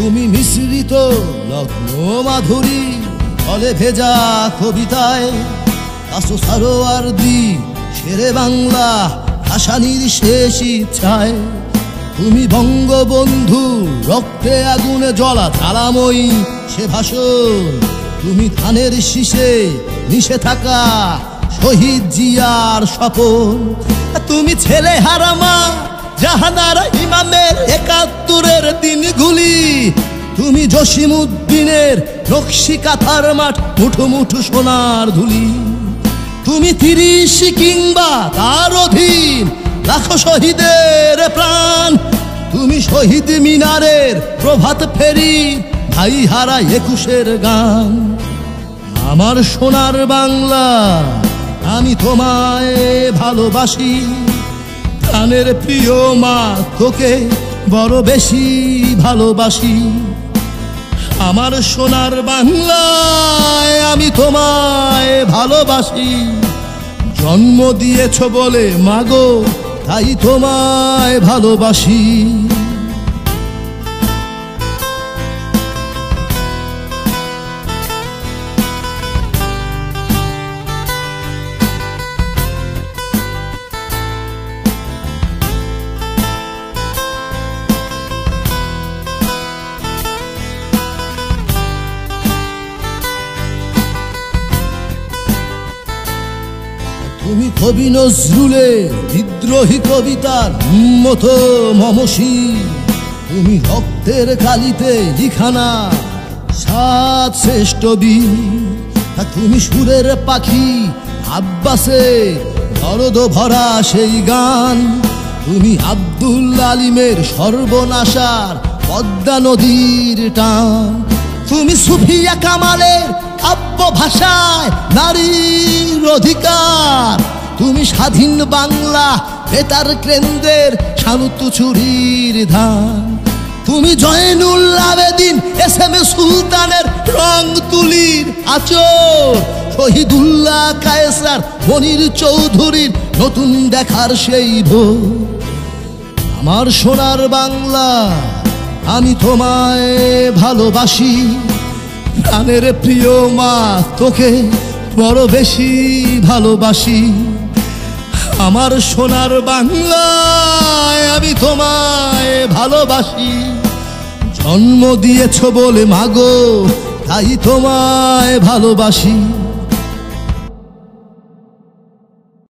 তুমি মিশ্রিত লগ্ন মাধুরী ফলে ভেজা কবিতায় আসো সারোয়ার দি শেরে বাংলা ভাষানির শেষ ইচ্ছায়। তুমি বঙ্গবন্ধু রক্তে আগুনে জ্বলা জ্বালাময়ী সে ভাষণ। তুমি ধানের শীষে মিশে থাকা শহীদ জিয়ার স্বপন। তুমি ছেলে হারামা জাহানারা ইমামের ৭১-এর দিনগুলি। তুমি জসিমউদ্দিনের নকশি কাঁথার মাঠ মুঠো মুঠো সোনার ধুলি। তুমি ৩০ কিংবা তার অধীন লাখো শহীদের প্রাণ। তুমি শহীদ মিনারের প্রভাত ফেরি ভাই হারা ২১-এর গান। আমার সোনার বাংলা আমি তোমায় ভালোবাসি, প্রাণের প্রিয় মা তোকে বড় বেশি ভালোবাসি। আমার সোনার বাংলায় আমি তোমায় ভালোবাসি, জন্ম দিয়েছ বলে মাগো তাই তোমায় ভালোবাসি। তুমি কবি নজরুলের বিদ্রোহী কবিতার মতো মমসী। তুমি রক্তের কালিতে লিখানা সাত শ্রেষ্ঠ বীর। তুমি সুরের পাখি আব্বাসে দরদ ভরা সেই গান। তুমি আব্দুল আলিমের সর্বনাশার পদ্মা নদীর টান। তুমি সুফিয়া কামালের কাব্য ভাষায় নারীর অধিকার। তুমি স্বাধীন বাংলা বেতার কেন্দ্রের শানুতু ছুরির ধান। তুমি জয়নুল আবেদিন এসএম সুলতানের রং তুলির আচর। শহীদুল্লাহ কায়েসার মনির চৌধুরীর নতুন দেখার সেই ভোর। আমার সোনার বাংলা আমি তোমায় ভালোবাসি, প্রাণের প্রিয় মা তোকে বড় বেশি ভালোবাসি। আমার সোনার বাংলায় আমি তোমায় ভালোবাসি, জন্ম দিয়েছ বলে মাগো তাই তোমায় ভালোবাসি।